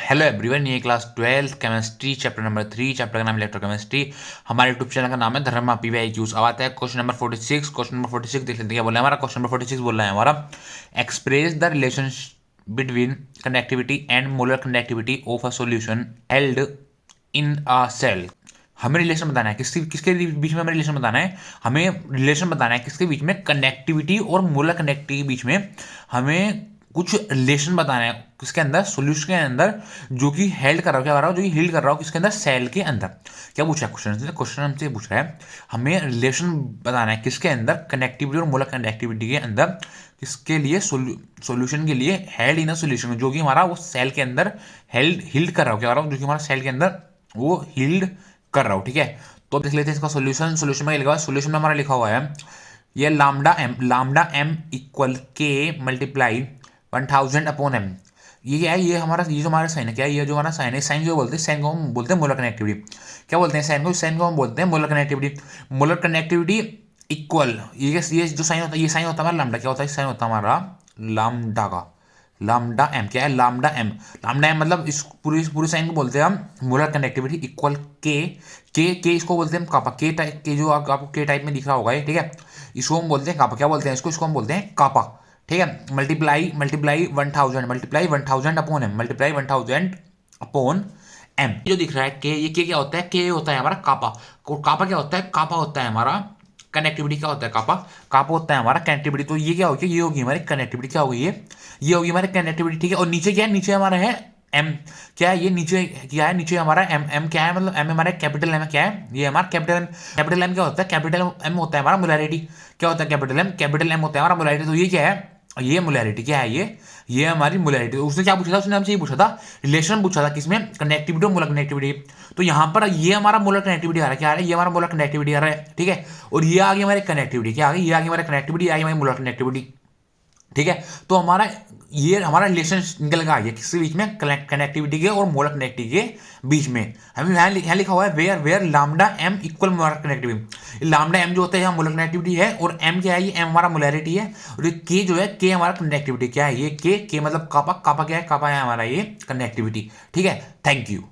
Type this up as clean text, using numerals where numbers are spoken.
Hello everyone, ये class 12 chemistry chapter number 3, chapter का नाम इलेक्ट्रोकेमिस्ट्री। हमारे यूट्यूब चैनल का नाम है धर्मा पीवीआईक्यूज। अब आता है क्वेश्चन नंबर 46। क्वेश्चन नंबर 46 देख लेते हैं क्या बोला है हमारा। क्वेश्चन नंबर 46 बोल रहा है हमारा, express the relation between conductivity and molar conductivity of a solution held in a cell. हमें रिलेशन बताना है किसके किसके बीच में हमें रिलेशन बताना है। हमें रिलेशन बताना है किसके बीच में, कंडक्टिविटी और मोलर कंडक्टिविटी के बीच में हमें कुछ रिलेशन बताना है। किसके अंदर, सॉल्यूशन के अंदर, जो कि हेल्ड कर रहा हो, क्या कर रहा हो, जो कि हिल्ड कर रहा हो किसके अंदर, सेल के अंदर। क्या पूछा है क्वेश्चन, क्वेश्चन हमसे पूछ रहा है हमें रिलेशन बताना है किसके अंदर, कनेक्टिविटी और मोलर कनेक्टिविटी के अंदर, किसके लिए, सॉल्यूशन के लिए हेल्ड इन अ सॉल्यूशन, जो कि हमारा वो सेल के अंदर हेल्ड हिल्ड कर रहा हो, क्या कर रहा हो, जो कि हमारा सेल के अंदर वो हिल्ड कर रहा हो। ठीक है, तो देख लेते हैं इसका सॉल्यूशन। सॉल्यूशन में लिखा हुआ है, सॉल्यूशन में हमारा लिखा हुआ है ये लामडा एम इक्वल के मल्टीप्लाई 1000 अपॉन एम। ये क्या है, ये हमारा, ये जो हमारा साइन है, क्या है, ये जो हमारा साइन है, साइन जो बोलते हैं, साइन को हम बोलते हैं मोलर कनेक्टिविटी। क्या बोलते हैं साइन को हम बोलते हैं molar connectivity. Molar connectivity equal, ये जो साइन होता है, ये साइन होता है हमारा लामडा। क्या होता है, साइन होता है हमारा लामडा का, लामडा एम। क्या है, लामडा एम। लामडा एम मतलब इस पूरी साइन को बोलते हैं हम मोलर कनेक्टिविटी इक्वल के इसको बोलते हैं हम कापा। के जो आपको के टाइप में दिख रहा होगा ये, ठीक है, इसको हम बोलते हैं कापा। क्या बोलते हैं इसको हम बोलते हैं कापा। ठीक है, multiply 1000 upon m, multiply 1000 upon m. जो दिख रहा है के, ये के क्या होता है, के होता है हमारा कापा। कापा क्या होता है, कापा होता है हमारा कनेक्टिविटी। क्या होता है कापा, कापा होता है हमारा कनेक्टिविटी। तो ये क्या होगी, ये होगी हमारी कनेक्टिविटी। क्या होगी ये होगी हमारी कनेक्टिविटी। ठीक है, और नीचे क्या है, नीचे हमारा है एम। क्या है ये, नीचे क्या है, नीचे हमारा एम। एम क्या है, मतलब एम हमारा कैपिटल एम है। क्या है ये हमारा कैपिटल एम। कैपिटल एम क्या होता है, कैपिटल एम होता है हमारा मोलैरिटी। क्या होता है कैपिटल एम, कैपिटल एम होता है हमारा मोलैरिटी। तो ये क्या है, ये मोलैरिटी। क्या है ये हमारी मोलैरिटी। उसने क्या पूछा था, उसने हमसे ये पूछा था, रिलेशन पूछा था किसमें, कनेक्टिविटी और मोलर कनेक्टिविटी। तो यहाँ पर ये हमारा मोलर कनेक्टिविटी आ रहा है। क्या आ रहा है, ये हमारा मोलर कनेक्टिविटी आ रहा है। ठीक है, और ये आ गई हमारी कनेक्टिविटी। क्या आ गई, ये आ गई हमारी कनेक्टिविटी, आ गई हमारी मोलर कनेक्टिविटी। ठीक है, तो हमारा रिलेशन निकल का आ गया किसके बीच में, कनेक्टिविटी के और मोलर कनेक्टिविटी के बीच में। हमें यहाँ लिखा हुआ है where lambda m equal molar connectivity. Lambda m जो होता है यहाँ मोलर कनेक्टिविटी है, और एम क्या है, ये एम हमारा मोलैरिटी है, और ये के जो है, के हमारा कनेक्टिविटी। क्या है ये, के मतलब कापा। कापा क्या है, कापा है हमारा ये कनेक्टिविटी। ठीक है, थैंक यू।